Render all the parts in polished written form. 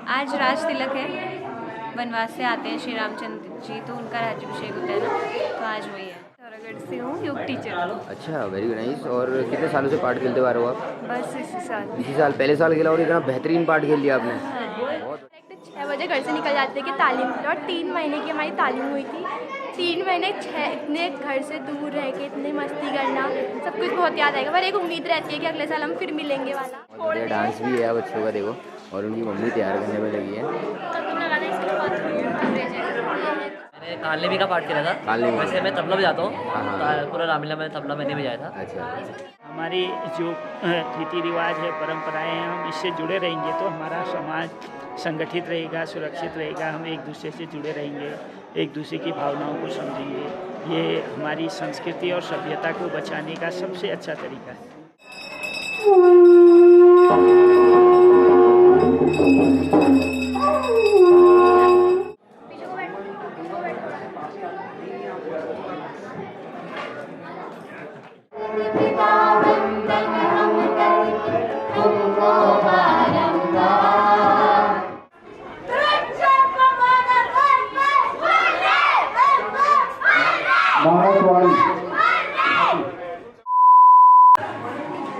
आज राज तिलक है, वनवास से आते हैं श्री रामचंद्र जी, तो उनका राज्याभिषेक होता है ना, तो आज वही है। पिथौरागढ़ से हूँ, योग टीचर। अच्छा, वेरी नाइस। और कितने सालों से पार्ट खेलते आ रहे हो आप? बस इसी साल। इसी साल पहले साल खेला और इतना बेहतरीन पार्ट खेल लिया आपने। बहुत 6 बजे घर से निकल जाते कि तालीम के लिए, और 3 महीने की हमारी तालीम हुई थी। 3 महीने इतने घर से दूर रह के इतने मस्ती करना, सब कुछ बहुत याद आएगा। पर एक उम्मीद रहती है कि अगले साल हम फिर मिलेंगे वाला। बढ़िया डांस भी है बच्चों का, देखो। और उनकी मम्मी तैयार करने में लगी है। मैंने कालनेमी का पार्ट खेला था। कालनेमी। वैसे मैं तबला बजाता हूँ, हाँ। पूरा रामलीला में तबला मैंने बजाया था। अच्छा। हमारी जो रीति रिवाज है, परंपराएं हैं, हम इससे जुड़े रहेंगे तो हमारा समाज संगठित रहेगा, सुरक्षित रहेगा। हम एक दूसरे से जुड़े रहेंगे, एक दूसरे की भावनाओं को समझेंगे। ये हमारी संस्कृति और सभ्यता को बचाने का सबसे अच्छा तरीका है।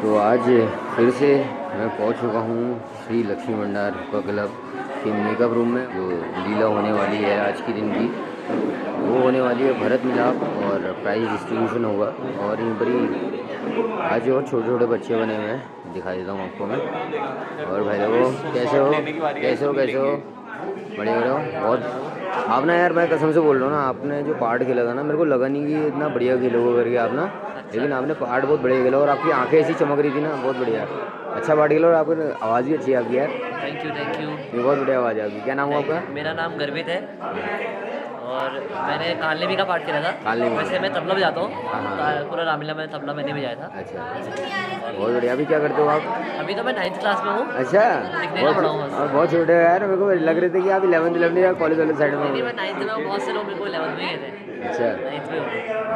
तो आज फिर से मैं पहुंच चुका हूं श्री लक्ष्मी भंडार हुक्का क्लब के मेकअप रूम में। जो लीला होने वाली है आज की दिन की, वो होने वाली है भरत मिलाप और प्राइज डिस्ट्रीब्यूशन होगा। और यहीं पर ही आज और छोटे छोटे बच्चे बने हुए हैं, दिखा देता हूँ आपको मैं। और भाई लोगों, कैसे हो? बड़े हो? बहुत आप ना यार, मैं कसम से बोल रहा हूँ ना, आपने जो पार्ट खेला था ना, मेरे को लगा नहीं कि इतना बढ़िया खेलोगे करके आप ना, लेकिन आपने पार्ट बहुत बढ़िया खेला। और आपकी आंखें ऐसी चमक रही थी ना, बहुत बढ़िया। अच्छा पार्ट खेला और आपकी आवाज़ भी अच्छी है आपकी यार। Thank you. ये बहुत बढ़िया आवाज़ है आपकी। क्या नाम है आपका? मेरा नाम गर्वित है और मैंने कालनेमी का पार्ट खेला था। कालनेमी। वैसे मैं तबला बजाता हूँ, हाँ। पूरा रामलीला में तबला मैंने बजाया था। अच्छा, बहुत बढ़िया। अभी क्या करते हो आप? अभी तो मैं 9th क्लास में हूँ। अच्छा, दिखने का बड़ा हूँ बस। और बहुत छोटे हो यार, मेरे को लग रहे थे कि आप 11th या कॉलेज वाले साइड में नहीं, हो। मैं 9th में हूँ। बहुत से लोग मेरे को 11th में ही गए थे। अच्छा, 9th में हूँ।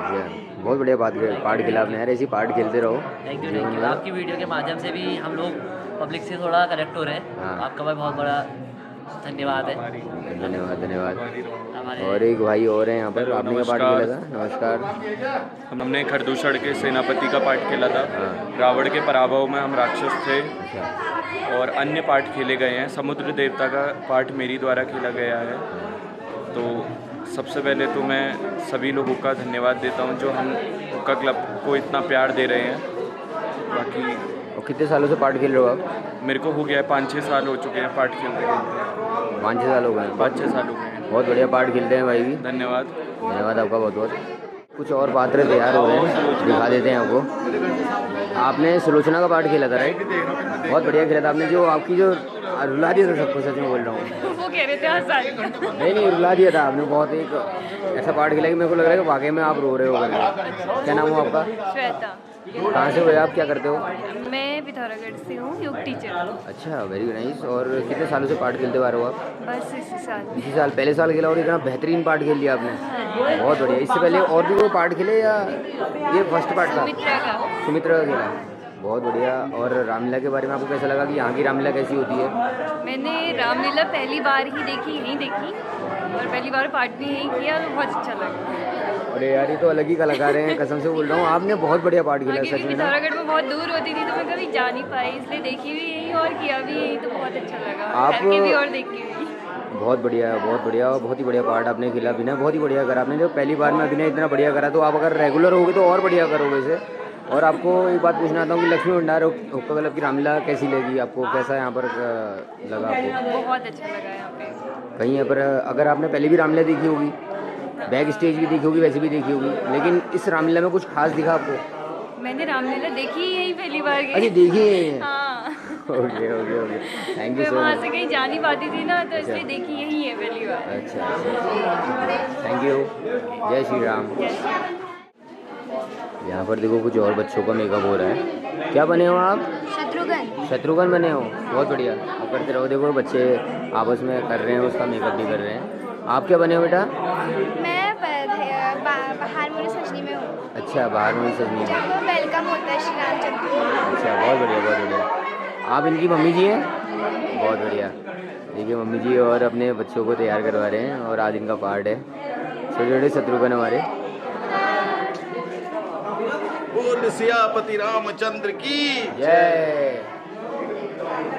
अच्छा, बहुत बढ़िया पार्ट खेला आपने यार। ऐसी पार्ट खेलते रहो। Thank you. आपकी वीडियो के माध्यम से भी हम लोग पब्लिक से थोड़ा कनेक्ट हो रहे हैं। हाँ। आपका भाई बहुत बड़ा धन्यवाद है। धन्यवाद। हमारे और एक भाई और हैं यहाँ पर, आपने क्या पार्ट खेला था? नमस्कार। हमने खरदूषण के सेनापति का पार्ट खेला था। हाँ। रावण के पराभव में हम राक्षस थे। अच्छा। और अन्य पार्ट खेले गए हैं। समुद्र देवता का पार्ट मेरी द्वारा खेला गया है। तो सबसे पहले तो मैं सभी लोगों का धन्यवाद देता हूं जो हम हुक्का क्लब को इतना प्यार दे रहे हैं। बाकी और कितने सालों से पार्ट खेल रहे हो आप? मेरे को हो गया है 5-6 साल हो चुके हैं पार्ट खेलते खेलते। 5-6 साल हो गए? 5-6 साल हो गए हैं। बहुत बढ़िया पार्ट खेलते हैं भाई भी। धन्यवाद आपका बहुत बहुत। कुछ और पात्र तैयार हो रहे हैं, दिखा देते हैं आपको। आपने सुलोचना का पार्ट खेला था राइट? बहुत बढ़िया खेला था आपने। जो आपकी जो रुला दिया था सबको, सच में बोल रहा हूँ। वो कह रहे थे हंसा। नहीं, रुला दिया था आपने। बहुत एक ऐसा पार्ट खेला कि मेरे को लग रहा है कि वाकई में आप रो रहे हो करके। क्या नाम हो आपका? श्वेता। कहाँ से हो आप? क्या करते हो? मैं पिथौरागढ़ से हूँ, योग टीचर। अच्छा, वेरी नाइस। और कितने सालों से पार्ट खेलते आ रहे हो आप? बस इसी साल। इसी साल पहले साल खेला और इतना बेहतरीन पार्ट खेल लिया आपने। बहुत बढ़िया। इससे पहले और भी वो पार्ट खेले या ये फर्स्ट पार्ट था? सुमित्रा का खेला। बहुत बढ़िया। और रामलीला के बारे में आपको कैसा लगा कि यहाँ की रामलीला कैसी होती है? मैंने रामलीला पहली बार ही देखी, यहीं देखी, और पहली बार पार्ट भी यहीं किया, तो बहुत अच्छा लगा। अरे यार, ये तो अलग ही कलाकार हैं, कसम से बोल रहा हूँ। आपने बहुत बढ़िया पार्ट खेला सच में ना। पिथौरागढ़ में बहुत दूर होती थी तो मैं कभी जा नहीं पाई, इसलिए देखी भी यहीं और किया भी यहीं, तो बहुत अच्छा लगा। आप करके भी और देखी भी। बहुत बढ़िया और बहुत ही बढ़िया पार्ट आपने खेला। अभिनय बहुत ही बढ़िया करा आपने। जो पहली बार में अभिनय इतना बढ़िया करा, तो आप अगर रेगुलर होगे तो और बढ़िया करोगे इसे। और आपको एक बात पूछना चाहता हूँ कि लक्ष्मी भंडार हुक्का क्लब की रामलीला कैसी लगी आपको? कैसा यहाँ पर लगा आपको? बहुत अच्छा लगा यहाँ पे। कहीं यहाँ पर अगर आपने पहले भी रामलीला देखी होगी, बैक स्टेज भी देखी होगी, वैसे भी देखी होगी, लेकिन इस रामलीला में कुछ खास दिखा आपको? मैंने रामलीला देखी यही पहली बार गई। अरे देखी है। हाँ। ओके। थैंक यू मैं सो वहाँ मच। से कहीं जा नहीं पाती थी ना, तो इसलिए देखी यही है पहली बार। अच्छा। Thank you. जय श्री राम। यहाँ पर देखो कुछ और बच्चों का मेकअप हो रहा है। क्या बने हो आप? शत्रुघ्न बने हो। बहुत बढ़िया। आप करते रहो। देखो बच्चे आपस में कर रहे हैं, उसका मेकअप भी कर रहे हैं। आप क्या बने हो बेटा? मैं बाहर में सजनी में हूँ। अच्छा, बाहर में सजनी। जब वेलकम होता है श्री रामचंद्र। अच्छा, बहुत बढ़िया। आप इनकी मम्मी जी हैं? बहुत बढ़िया। देखिए मम्मी जी और अपने बच्चों को तैयार करवा रहे हैं और आज इनका पार्ट है। छोटे छोटे शत्रुघ्न हमारे। बोल सियापति रामचंद्र की जय।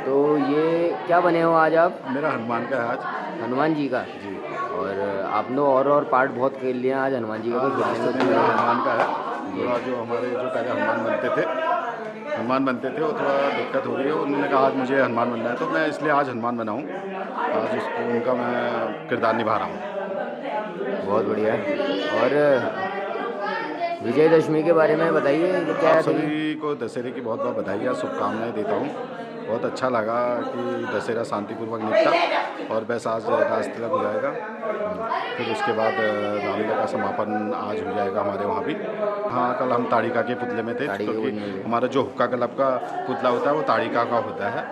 तो ये क्या बने हो आज आप? मेरा हनुमान का है आज। हनुमान जी का जी। और आपने और पार्ट बहुत खेल लिए आज हनुमान जी का। तो खेलने में मेरा हनुमान का है। थोड़ा जो हमारे जो पहले हनुमान बनते थे वो थोड़ा दिक्कत हो रही है। उन्होंने कहा आज मुझे हनुमान बनना है, तो मैं इसलिए आज हनुमान बना हूँ। आज उसको उनका मैं किरदार निभा रहा हूँ। बहुत बढ़िया। और विजयदशमी के बारे में बताइए कि क्या आप है? सभी को दशहरे की बहुत बहुत बधाई और शुभकामनाएं देता हूँ। बहुत अच्छा लगा कि दशहरा शांतिपूर्वक निपटा और बस आज राज तिलक हो जाएगा। फिर उसके बाद रामलीला का समापन आज हो जाएगा हमारे वहाँ भी। हाँ, कल हम ताड़िका के पुतले में थे, क्योंकि हमारा जो हुक्का क्लब का पुतला होता है वो ताड़िका का होता है।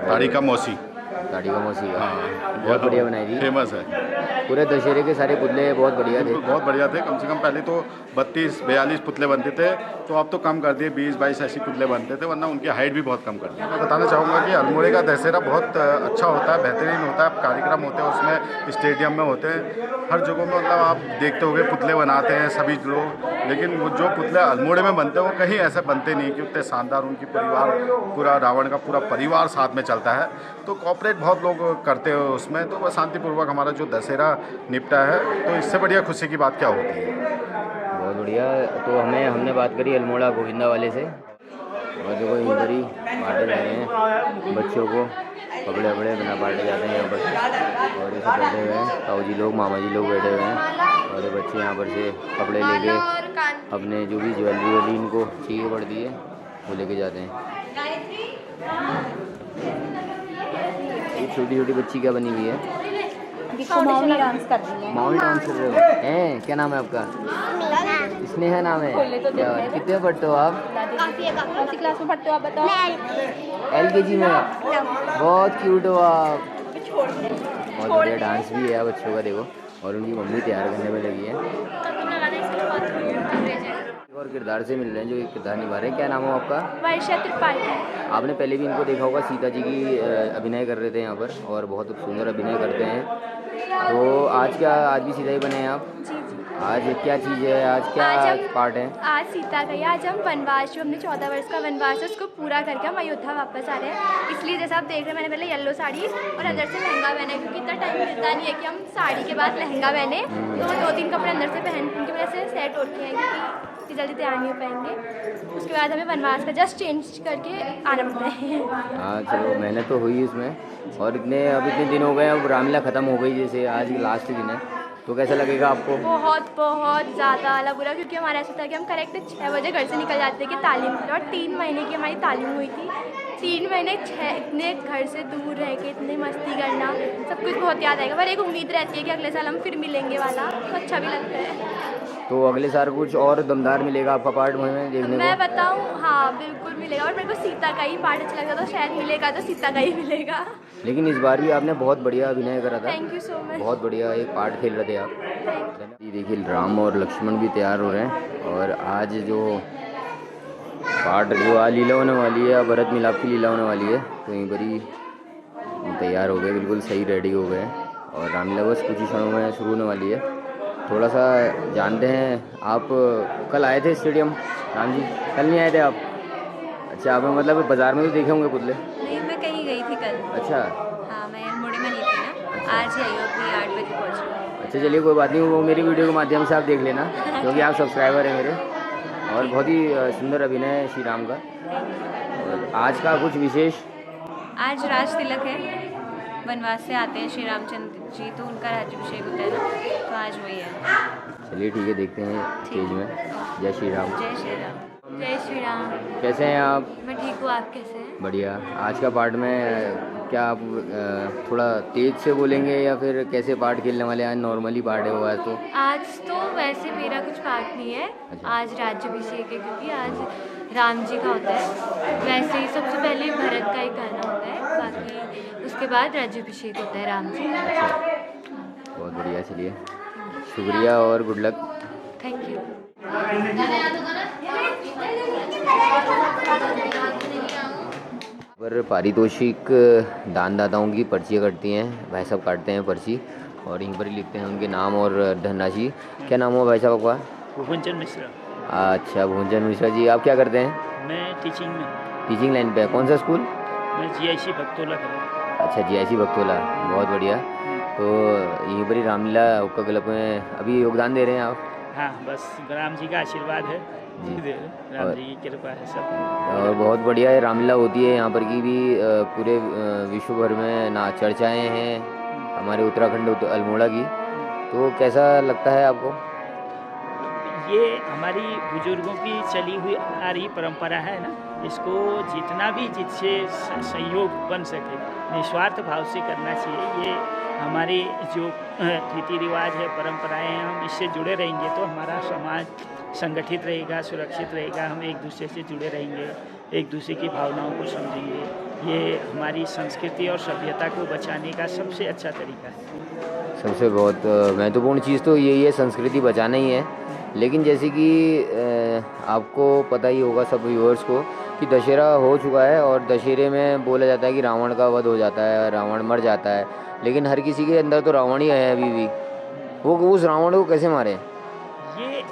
ताड़िका मौसी हाँ, बहुत बढ़िया बनाई थी। फेमस है। पूरे दशहरे के सारे पुतले बहुत बढ़िया थे। बहुत बढ़िया थे। कम से कम पहले तो 32-42 पुतले बनते थे, तो अब तो कम कर दिए, 20-22 ऐसे पुतले बनते थे, वरना उनकी हाइट भी बहुत कम कर दी। मैं बताना चाहूँगा कि अल्मोड़े का दशहरा बहुत अच्छा होता है, बेहतरीन होता है। कार्यक्रम होते हैं उसमें, स्टेडियम में होते हैं, हर जगह में। मतलब आप देखते होंगे पुतले बनाते हैं सभी लोग, लेकिन वो जो पुतले अल्मोड़े में बनते हैं वो कहीं ऐसे बनते नहीं कि उतने शानदार। उनकी परिवार, पूरा रावण का पूरा परिवार साथ में चलता है, तो कॉपरेट बहुत लोग करते हैं उसमें। तो वह शांतिपूर्वक हमारा जो दशहरा निपटा है, तो इससे बढ़िया खुशी की बात क्या होती है। बहुत बढ़िया। तो हमने बात करी अल्मोड़ा गोविंदा वाले से, और देखो इन पर ही बांटे जा रहे हैं बच्चों को। कपड़े वपड़े बना बांटे जाते हैं यहाँ पर। और ये सब बैठे हुए हैं, ताऊ जी लोग, मामा जी लोग बैठे हुए हैं, और ये बच्चे यहाँ पर से कपड़े लेके अपने जो भी ज्वेलरी वाली इनको चाहिए पड़ती है वो लेके जाते हैं। ये छोटी छोटी बच्ची क्या बनी हुई है? माउनी डांस कर रही है। माउनी डांस कर रहे हो हैं? क्या नाम है आपका? स्नेहा नाम है। क्या कितने पढ़ते हो आप? कौन सी क्लास में पढ़ते हो आप बताओ? LKG में। बहुत क्यूट हो आप। बहुत बढ़िया डांस भी है बच्चों का, देखो। और उनकी मम्मी तैयार करने में लगी है। और किरदार से मिल रहे हैं जो एक किरदार निभा रहे हैं। क्या नाम है आपका? वर्षा त्रिपाठी। आपने पहले भी इनको देखा होगा, सीता जी की अभिनय कर रहे थे यहाँ पर, और बहुत सुंदर अभिनय करते हैं। तो आज भी सीता ही बने हैं आप? जी जी। आज क्या चीज़ है? आज क्या पार्ट है? आज सीता का ही। आज हम वनवास, जो हमने 14 वर्ष का वनवास है, उसको पूरा करके हम अयोध्या वापस आ रहे हैं। इसलिए जैसे आप देख रहे हैं, मैंने पहले येलो साड़ी और अंदर से लहंगा पहना है, क्योंकि इतना टाइम मिलता नहीं है कि हम साड़ी के बाद लहंगा पहने। तो 2-3 कपड़े अंदर से पहन, उनकी वजह से सेट होते हैं, क्योंकि जल्दी तैयार नहीं हो पाएंगे। उसके बाद हमें वनवास का जस्ट चेंज करके आना पड़ता है। हाँ चलो, मेहनत तो हुई इसमें। और इतने दिन हो गए, अब रामलीला ख़त्म हो गई, जैसे आज लास्ट दिन है, तो कैसा लगेगा आपको? बहुत ज़्यादा अलग बुरा, क्योंकि हमारा ऐसा था कि हम करेक्ट 6 बजे घर से निकल जाते कि तालीम के लिए। और 3 महीने की हमारी तालीम हुई थी। 3 महीने इतने घर से दूर रह के इतने मस्ती करना, सब कुछ बहुत याद आएगा। पर एक उम्मीद रहती है कि अगले साल हम फिर मिलेंगे वाला, तो अच्छा भी लगता है। तो अगले साल कुछ और दमदार मिलेगा आपका पार्ट में देखने को? मैं बताऊँ, हाँ बिल्कुल मिलेगा। और मेरे को सीता का ही पार्ट अच्छा लगता, तो शायद मिलेगा तो सीता का ही मिलेगा। लेकिन इस बार भी आपने बहुत बढ़िया अभिनय करा था। Thank you so much. बहुत बढ़िया एक पार्ट खेल रहे थे आप। ये देखिए राम और लक्ष्मण भी तैयार हो रहे हैं, और आज जो पार्ट जो आज लीला होने वाली है, भरत मिलाप की लीला होने वाली है, तो यहीं पर ही तैयार हो गए, बिल्कुल सही रेडी हो गए। और रामलीला बस कुछ ही क्षणों में शुरू होने वाली है। थोड़ा सा जानते हैं, आप कल आए थे स्टेडियम? राम जी कल नहीं आए थे आप? अच्छा, आप मतलब बाज़ार में तो देखे होंगे पुतले? नहीं, मैं कहीं गई थी कल। अच्छा। हाँ, मैं अल्मोड़े में नहीं थी ना। आज ही आई हूँ, अपनी 8 बजे पहुँची। अच्छा चलिए, कोई बात नहीं, वो मेरी वीडियो के माध्यम से आप देख लेना, क्योंकि आप सब्सक्राइबर हैं मेरे। और बहुत ही सुंदर अभिनय है श्री राम का। और आज का कुछ विशेष? आज राज तिलक है, वनवास से आते हैं श्री रामचंद्र जी, तो उनका राज्याभिषेक होता है ना, तो आज वही है। चलिए ठीक है, देखते हैं स्टेज में। जय श्री राम। जय श्री राम। जय श्री राम। कैसे हैं आप? मैं ठीक हूँ, आप कैसे हैं? बढ़िया। आज का पार्ट में क्या आप थोड़ा तेज से बोलेंगे, या फिर कैसे पार्ट खेलने वाले हैं? आज नॉर्मली पार्ट है वो आज तो वैसे मेरा कुछ पार्ट नहीं है। अच्छा। आज राज्याभिषेक है, क्योंकि आज राम जी का होता है। वैसे ही सबसे पहले भरत का ही गाना होता है, बाकी उसके बाद राज्याभिषेक होता है राम जी का। बहुत बढ़िया। चलिए, शुक्रिया और गुड लक। Thank you. पर पारितोषिक दानदाताओं की पर्चियाँ कटती हैं, भाई साहब काटते हैं पर्ची और यहीं पर ही लिखते हैं उनके नाम और धनराशि। क्या नाम हुआ भाई साहब आपका? भुवनचंद मिश्रा। अच्छा, भुवनचंद मिश्रा जी, आप क्या करते हैं? मैं टीचिंग में, टीचिंग लाइन पे है। कौन सा स्कूल? मैं GIC भक्तोला कर। अच्छा, GIC भक्तोला, बहुत बढ़िया। तो यहीं पर ही रामलीला हुक्का क्लब में अभी योगदान दे रहे हैं आप? हाँ, बस राम जी का आशीर्वाद है, जी। राम जी की कृपा है सब। और बहुत बढ़िया है, रामलीला होती है यहाँ पर की भी पूरे विश्व भर में ना चर्चाएँ हैं हमारे उत्तराखंड अल्मोड़ा की। तो कैसा लगता है आपको? ये हमारी बुजुर्गों की चली हुई आ रही परंपरा है ना, इसको जितना भी जिससे सहयोग बन सके निस्वार्थ भाव से करना चाहिए। ये हमारे जो रीति रिवाज है, परंपराएं हैं, हम इससे जुड़े रहेंगे तो हमारा समाज संगठित रहेगा, सुरक्षित रहेगा। हम एक दूसरे से जुड़े रहेंगे, एक दूसरे की भावनाओं को समझेंगे। ये हमारी संस्कृति और सभ्यता को बचाने का सबसे अच्छा तरीका है। सबसे बहुत महत्वपूर्ण चीज़ तो यही है, संस्कृति बचाना ही है। लेकिन जैसे कि आपको पता ही होगा सब व्यूअर्स को कि दशहरा हो चुका है और दशहरे में बोला जाता है कि रावण का वध हो जाता है, रावण मर जाता है, लेकिन हर किसी के अंदर तो रावण ही है अभी भी। वो उस रावण को कैसे मारे? ये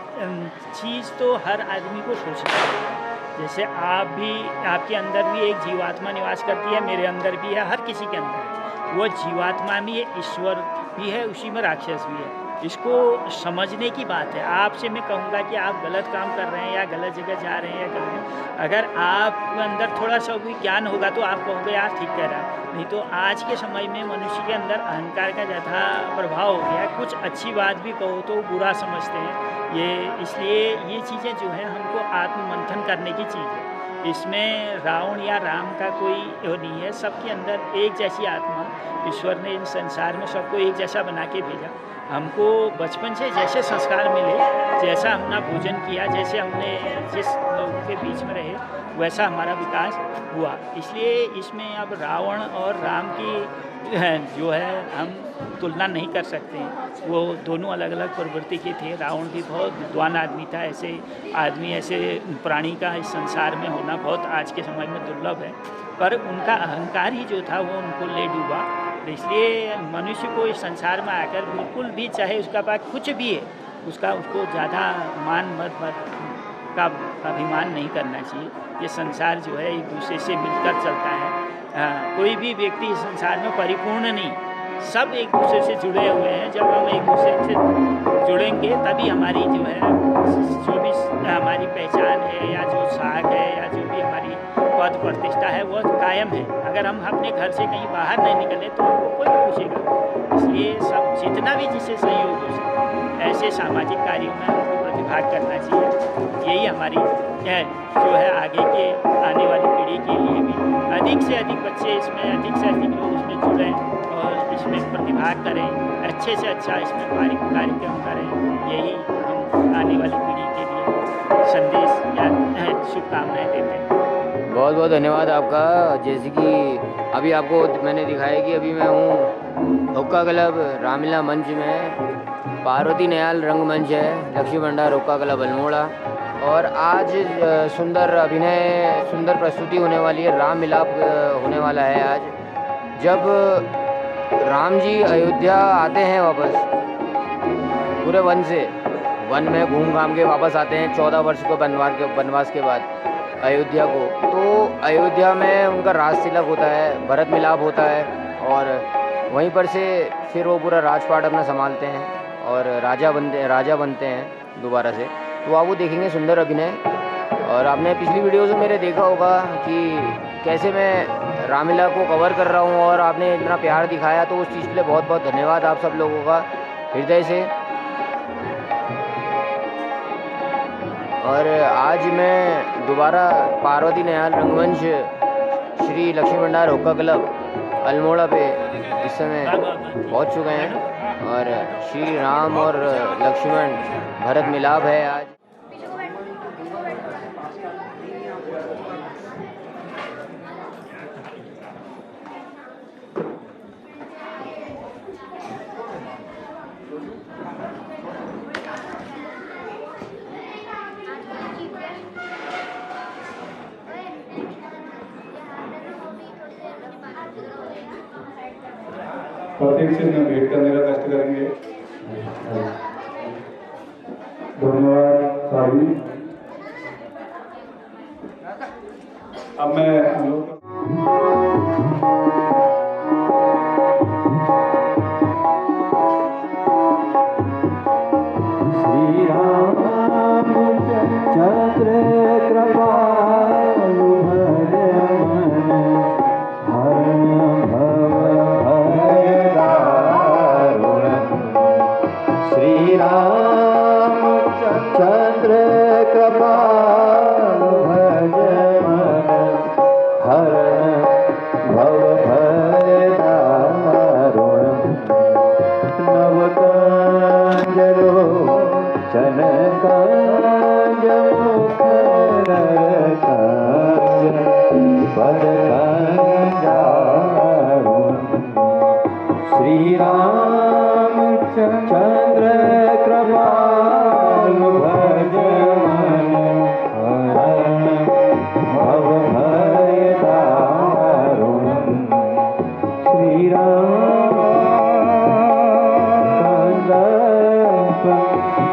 चीज़ तो हर आदमी को सोचना चाहिए। जैसे आप भी, आपके अंदर भी एक जीवात्मा निवास करती है, मेरे अंदर भी है, हर किसी के अंदर है। वो जीवात्मा में ईश्वर भी है, उसी में राक्षस भी है। इसको समझने की बात है। आपसे मैं कहूँगा कि आप गलत काम कर रहे हैं या गलत जगह जा रहे हैं या गलत, अगर आप अंदर थोड़ा सा भी ज्ञान होगा तो आप कहोगे यार ठीक कह रहा है। नहीं तो आज के समय में मनुष्य के अंदर अहंकार का ज़्यादा प्रभाव हो गया है। कुछ अच्छी बात भी कहो तो बुरा समझते हैं। ये इसलिए ये चीज़ें जो है हमको आत्ममंथन करने की चीज़ है। इसमें रावण या राम का कोई वो नहीं है। सबके अंदर एक जैसी आत्मा, ईश्वर ने इस संसार में सबको एक जैसा बना के भेजा। हमको बचपन से जैसे संस्कार मिले, जैसा हमने भोजन किया, जैसे हमने जिस लोगों के बीच में रहे, वैसा हमारा विकास हुआ। इसलिए इसमें अब रावण और राम की जो है हम तुलना नहीं कर सकते हैं। वो दोनों अलग अलग प्रवृत्ति के थे। रावण भी बहुत विद्वान आदमी था। ऐसे आदमी, ऐसे प्राणी का इस संसार में होना बहुत आज के समय में दुर्लभ है। पर उनका अहंकार ही जो था वो उनको ले डूबा। इसलिए मनुष्य को इस संसार में आकर बिल्कुल भी, चाहे उसका पास कुछ भी है, उसको ज़्यादा मान मत का अभिमान नहीं करना चाहिए। ये संसार जो है एक दूसरे से मिलकर चलता है। कोई भी व्यक्ति इस संसार में परिपूर्ण नहीं, सब एक दूसरे से जुड़े हुए हैं। जब हम एक दूसरे से जुड़ेंगे तभी हमारी जो है, जो भी हमारी पहचान है या जो साख है या जो भी हमारी पद प्रतिष्ठा है वो कायम है। अगर हम अपने घर से कहीं बाहर नहीं निकले तो हमको कोई नहीं पूछेगा। इसलिए सब जितना भी जिससे सहयोग हो सके ऐसे सामाजिक कार्यों में हमको प्रतिभाग करना चाहिए। यही हमारी जो है आगे के आने वाली पीढ़ी के लिए भी अधिक से अधिक बच्चे इसमें, अधिक से अधिक लोग इसमें जुड़ें और इसमें प्रतिभाग करें, अच्छे से अच्छा इसमें कार्यक्रम करें। यही हम आने वाली पीढ़ी के लिए संदेश या शुभकामनाएँ देते हैं। बहुत बहुत धन्यवाद आपका। जैसे कि अभी आपको मैंने दिखाया कि अभी मैं हूँ हुक्का क्लब रामलीला मंच में, पार्वती नयाल रंगमंच है, लक्ष्मी भंडार हुक्का क्लब अल्मोड़ा। और आज सुंदर अभिनय, सुंदर प्रस्तुति होने वाली है, राम मिलाप होने वाला है आज। जब राम जी अयोध्या आते हैं वापस पूरे वन में घूम घाम के वापस आते हैं 14 वर्ष को वनवास के बाद अयोध्या को, तो अयोध्या में उनका राज तिलक होता है, भरत मिलाप होता है और वहीं पर से फिर वो पूरा राजपाट अपना संभालते हैं और राजा बनते हैं दोबारा से। तो आप वो देखेंगे सुंदर अभिनय। और आपने पिछली वीडियोज़ में मेरे देखा होगा कि कैसे मैं रामलीला को कवर कर रहा हूँ और आपने इतना प्यार दिखाया, तो उस चीज़ के लिए बहुत बहुत धन्यवाद आप सब लोगों का हृदय से। और आज मैं दोबारा पार्वती नयाल रंगमंच श्री लक्ष्मी भंडार हुक्का क्लब अल्मोड़ा पे इस समय पहुंच चुके हैं और श्री राम और लक्ष्मण भरत मिलाप है आज। प्रत्येक से मैं भेंट करने का कष्ट करेंगे। धन्यवाद साहब। अब मैं हम लोग श्री राम चंद्र कृपालु भज मन हरण भव भय दारुण। श्री राम चंद्र कृपालु भज मन हरण भव भय दारुण। नवकांजलो चनकांज मुखर कांज बरकांजारुण। श्री राम चंद्र कृपालु भज मन हरण भव भय दारुण। श्री राम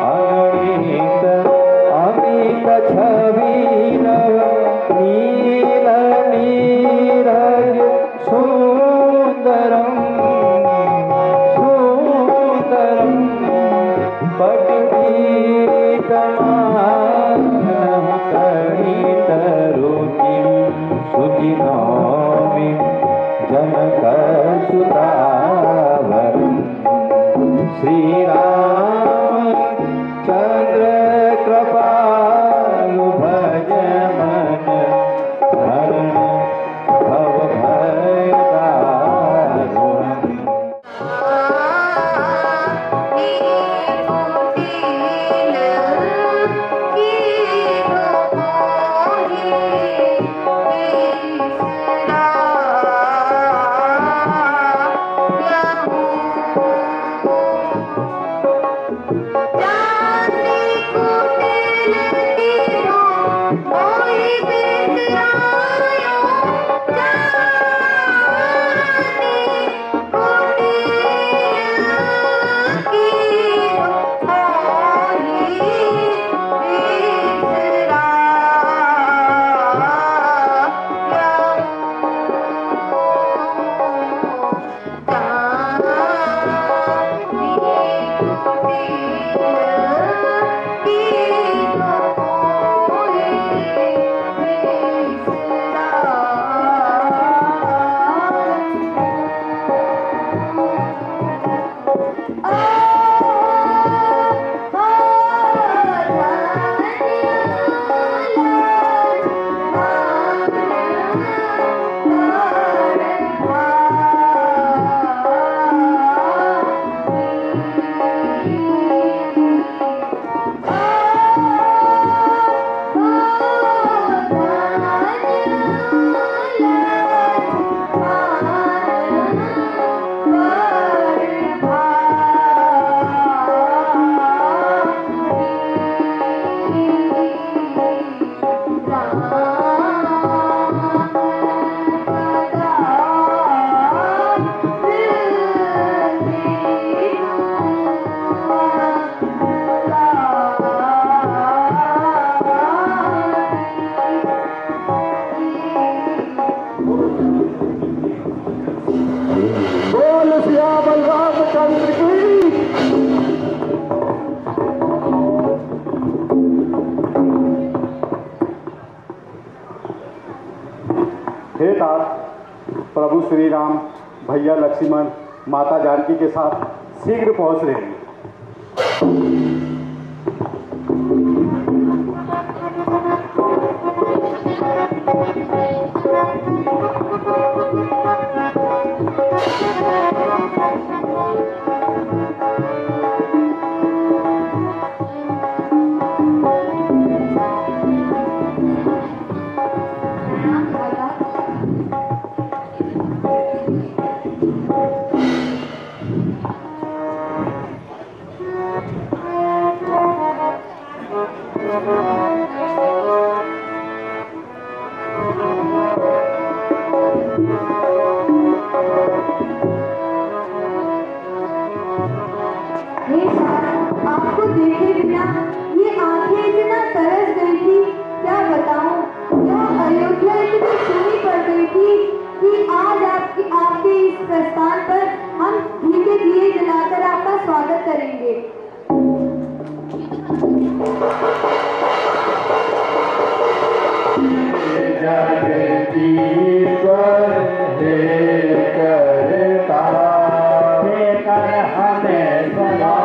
अगणित अमित छवि नव नील नीरज सुंदरम सुंदरम पठितमानम कणित रुचिं सुजिनोमि जनक सुतावरम्। श्री राम चंद्र कृपालु भज मन हरण भव भय दारुण। हे तात प्रभु श्री राम भैया लक्ष्मण माता जानकी के साथ शीघ्र पहुंच रहे हैं। आपको देखे बिना ये आंखें इतना तरस गई थी, क्या बताऊं। यह अयोध्या इतनी सुनी पड़ गई थी कि आज आपके इस प्रस्थान पर हम घी के दिए जलाकर आपका स्वागत करेंगे। जगदीश्वर हे करता हे कर हमें सदा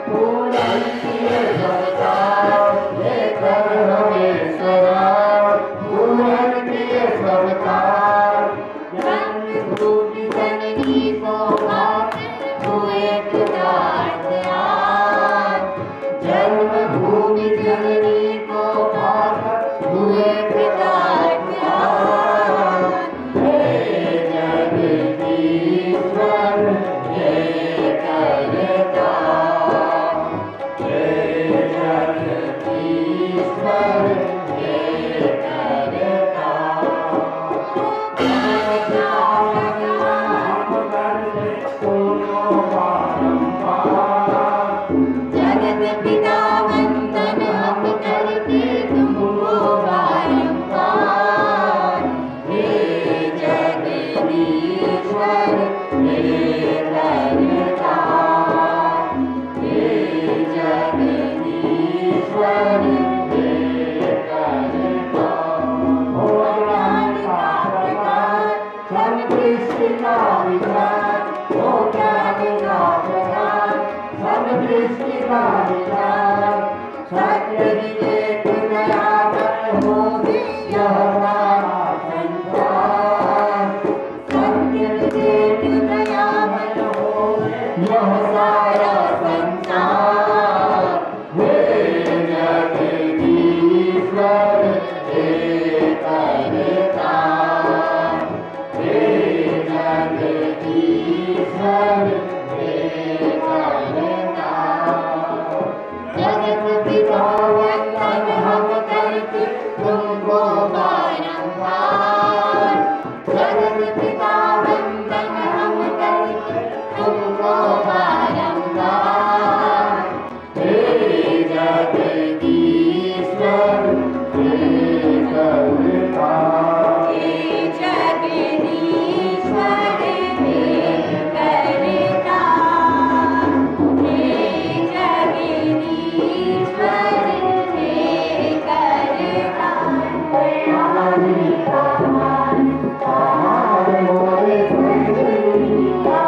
पूरन किए संसार हे कर हमें सदा पूरन किए संसार। जन्मभूमि जननी को हुए कृतार्थ आज, जन्मभूमि जननी को हुए कृतार्थ आज। हे जगदीश्वर हे करता हे जगदीश्वर हे करता। जगत पिता वंदन हम करते तुमको बारंबार। हे जगदीश्वर हे करता हे जगदीश्वर हे करता। हो ज्ञान का प्रकाश सब दृष्टि का विचार, हो ज्ञान का प्रकाश सब दृष्टि का विचार। सत्य विवेक दयामय हो यह सारा संसार, सत्य विवेक दयामय हो यह सारा संसार। हे जगदीश्वर हे करता हे जगदीश्वर हे करता। जगत पिता वंदन हम करते तुमको बारंबार। जगत पिता वंदन हम करते तुमको बारंबार। हे जगदीश्वर हे करता हे जगदीश्वर हे करता हे जगदीश्वर हे करता। हमारी कहानी मोरे संगी का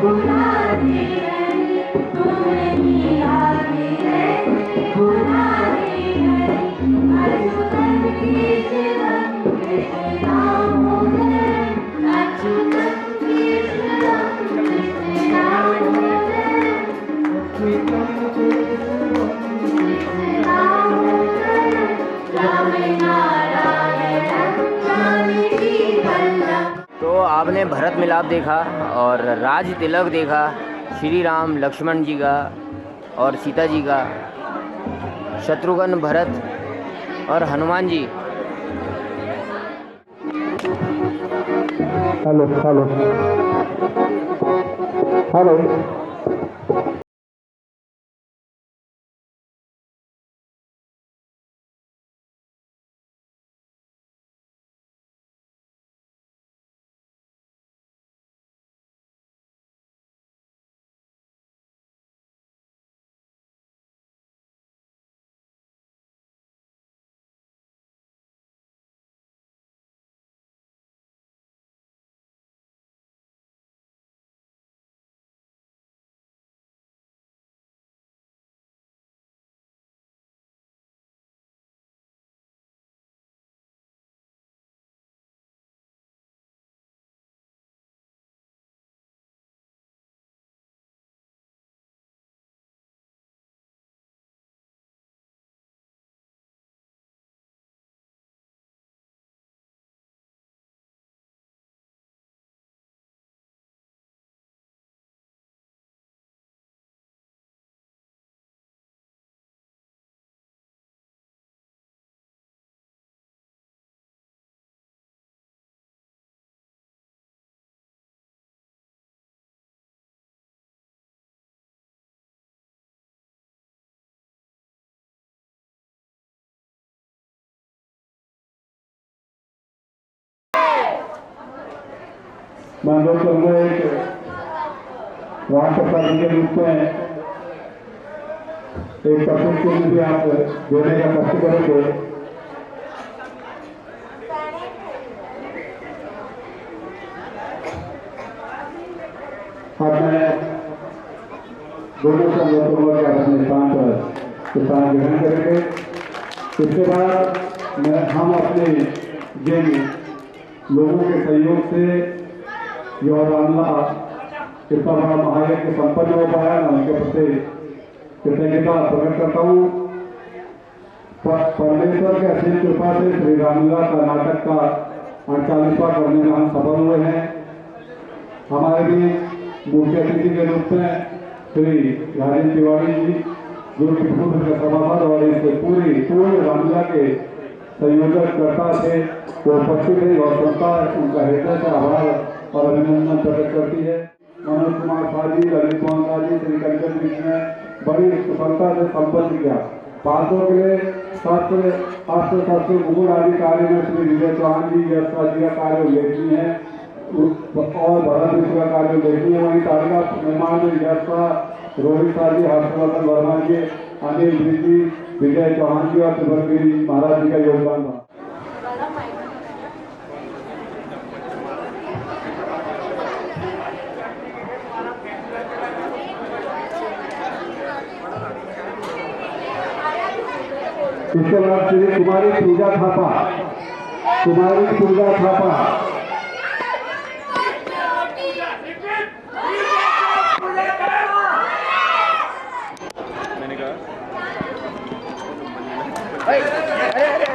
तो आपने भरत मिलाप देखा और राज तिलक देखा, श्री राम लक्ष्मण जी का और सीता जी का, शत्रुघ्न भरत और Hanuman ji. Hello hello hello. मानव चल एक राष्ट्रपति के रूप में एक टॉपिक के लिए आप देने का कष्ट करेंगे। अब मैं दोनों संगठनों के अपने स्थान पर स्थान ग्रहण करेंगे। इसके बाद हम अपने जिन लोगों के सहयोग से यह मामला इतना बड़ा महायज्ञ संपन्न हो पाया ना, उनके प्रति कृतज्ञता प्रकट करता हूँ। परमेश्वर के असीम कृपा से श्री रामलीला का नाटक का 48वां करने में हम सफल हुए हैं। हमारे भी मुख्य अतिथि के रूप में श्री राजेंद्र तिवारी जी, जो कि पूर्व के सभापति और इसके पूर्ण रामलीला के संयोजक करता थे, वो उपस्थित है और संस्था उनका हृदय से आभार और अभिनंदन प्रकट करती है। मनोज कुमार शाह जी, ललित मोहन शाह जी, श्री कंचन जी ने बड़ी कुशलता से संपन्न किया। पात्रों के लिए शास्त्र अस्त्र शस्त्र गुण आदि कार्य में श्री विजय चौहान जी, यश शाह जी का कार्य उल्लेखनीय है और भरत मिश्र का कार्य उल्लेखनीय है। वहीं तालिका निर्माण में यश शाह, रोहित शाह जी, हर्षवर्धन वर्मा जी, अनिल जी, विजय चौहान जी और त्रिभुवनगिरी महाराज जी का योगदान था। इसके बाद श्री कुमारी पूजा थापा, कुमारी पूजा थापा, मैंने कहा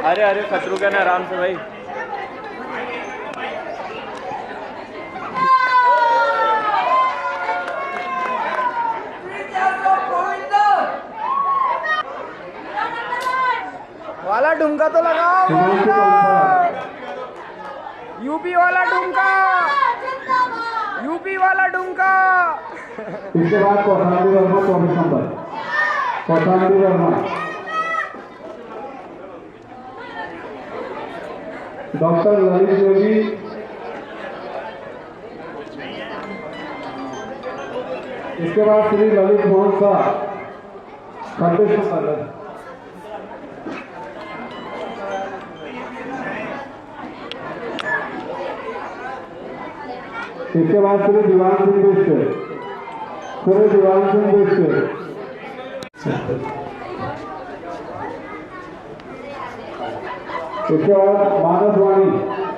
अरे अरे शत्रुघ्न आराम से भाई। वाला डुमका तो लगाओ, यूपी वाला डुमका, यूपी वाला डुमका। इसके बाद कौशाम्बी वर्मा 24 नंबर, कौशाम्बी वर्मा, डॉक्टर ललित योगी, इसके बाद श्री ललित मोहन शाह 26 नंबर, इसके बाद श्री दीवान सिंह बिष्ट श्री दिवानचंद बेस्ते। इसके बाद मानस वाणी